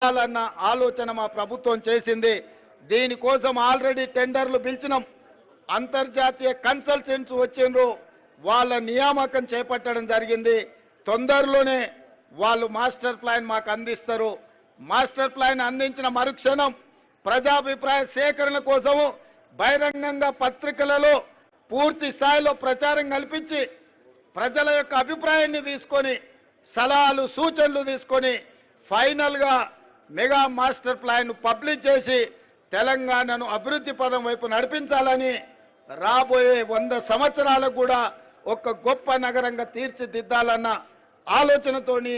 అన్న ఆలోచన మా ప్రభుత్వం చేసింది. దీనికోసం ఆల్రెడీ టెండర్లు పిలిచినాం. అంతర్జాతీయ కన్సల్టెంట్స్ వచ్చిండ్రు, వాళ్ళ నియామకం చేపట్టడం జరిగింది. తొందరలోనే వాళ్ళు మాస్టర్ ప్లాన్ మాకు అందిస్తారు. మాస్టర్ ప్లాన్ అందించిన మరుక్షణం ప్రజాభిప్రాయ సేకరణ కోసము బహిరంగంగా పత్రికలలో పూర్తి స్థాయిలో ప్రచారం కల్పించి ప్రజల యొక్క అభిప్రాయాన్ని తీసుకొని సలహాలు సూచనలు తీసుకొని ఫైనల్గా మెగా మాస్టర్ ప్లాన్ పబ్లిష్ చేసి తెలంగాణను అభివృద్ధి పదం వైపు నడిపించాలని రాబోయే 100 సంవత్సరాలకు కూడా ఒక గొప్ప నగరంగా తీర్చిదిద్దాలన్న ఆలోచనతోని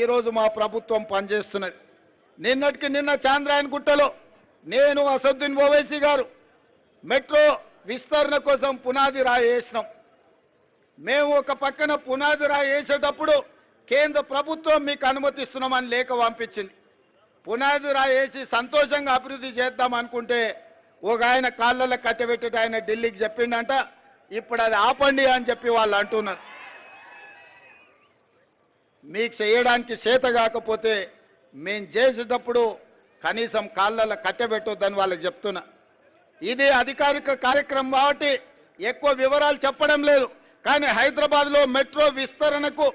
ఈరోజు మా ప్రభుత్వం పనిచేస్తున్నది. నిన్నటికి నిన్న చాంద్రాయణగుట్టలో నేను అసదుద్దీన్ ఓవైసీ గారు మెట్రో విస్తరణ కోసం పునాది రాయి వేసినాం. మేము ఒక పక్కన పునాది రాయి వేసేటప్పుడు కేంద్ర ప్రభుత్వం మీకు అనుమతిస్తున్నామని లేఖ పంపించింది. పునాది రాయి వేసి సంతోషంగా అభివృద్ధి చేద్దాం అనుకుంటే ఒక ఆయన కాళ్ళలో కట్టబెట్టి ఆయన ఢిల్లీకి చెప్పిండంట, ఇప్పుడు అది ఆపండి అని చెప్పి వాళ్ళు అంటున్నారు. మీకు చేయడానికి చేత కాకపోతే మేము చేసేటప్పుడు కనీసం కాళ్ళలో కట్టబెట్టొద్దని వాళ్ళకి చెప్తున్నా. ఇది అధికారిక కార్యక్రమం కాబట్టి ఎక్కువ వివరాలు చెప్పడం లేదు. కానీ హైదరాబాద్లో మెట్రో విస్తరణకు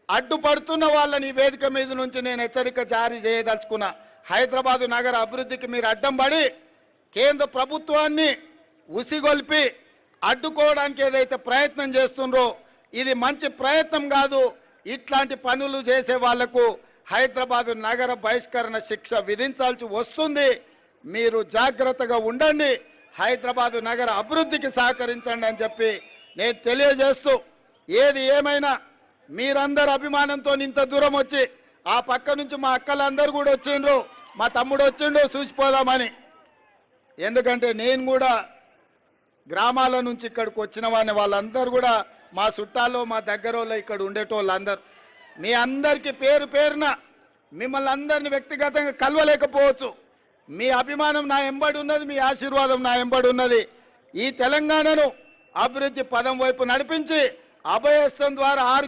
అడ్డుపడుతున్న వాళ్ళని వేదిక మీద నుంచి నేను హెచ్చరిక జారీ చేయదలుచుకున్నా. హైదరాబాదు నగర అభివృద్ధికి మీరు అడ్డం పడి కేంద్ర ప్రభుత్వాన్ని ఉసిగొల్పి అడ్డుకోవడానికి ఏదైతే ప్రయత్నం చేస్తుండ్రో ఇది మంచి ప్రయత్నం కాదు. ఇట్లాంటి పనులు చేసే వాళ్లకు హైదరాబాదు నగర బహిష్కరణ శిక్ష విధించాల్సి వస్తుంది. మీరు జాగ్రత్తగా ఉండండి, హైదరాబాదు నగర అభివృద్ధికి సహకరించండి అని చెప్పి నేను తెలియజేస్తూ, ఏది ఏమైనా మీరందరు అభిమానంతో ఇంత దూరం వచ్చి ఆ పక్క నుంచి మా అక్కలందరూ కూడా వచ్చిండ్రు, మా తమ్ముడు వచ్చిండు చూసిపోదామని. ఎందుకంటే నేను కూడా గ్రామాల నుంచి ఇక్కడికి వచ్చిన వాడిని, వాళ్ళందరూ కూడా మా చుట్టాలు మా దగ్గర ఇక్కడ ఉండేటోళ్ళందరూ. మీ అందరికీ పేరు పేరున మిమ్మల్ని అందరిని వ్యక్తిగతంగా కలవలేకపోవచ్చు. మీ అభిమానం నా ఎంబడి ఉన్నది, మీ ఆశీర్వాదం నా ఎంబడి ఉన్నది. ఈ తెలంగాణను అభివృద్ధి పదం వైపు నడిపించి అభయస్థం ద్వారా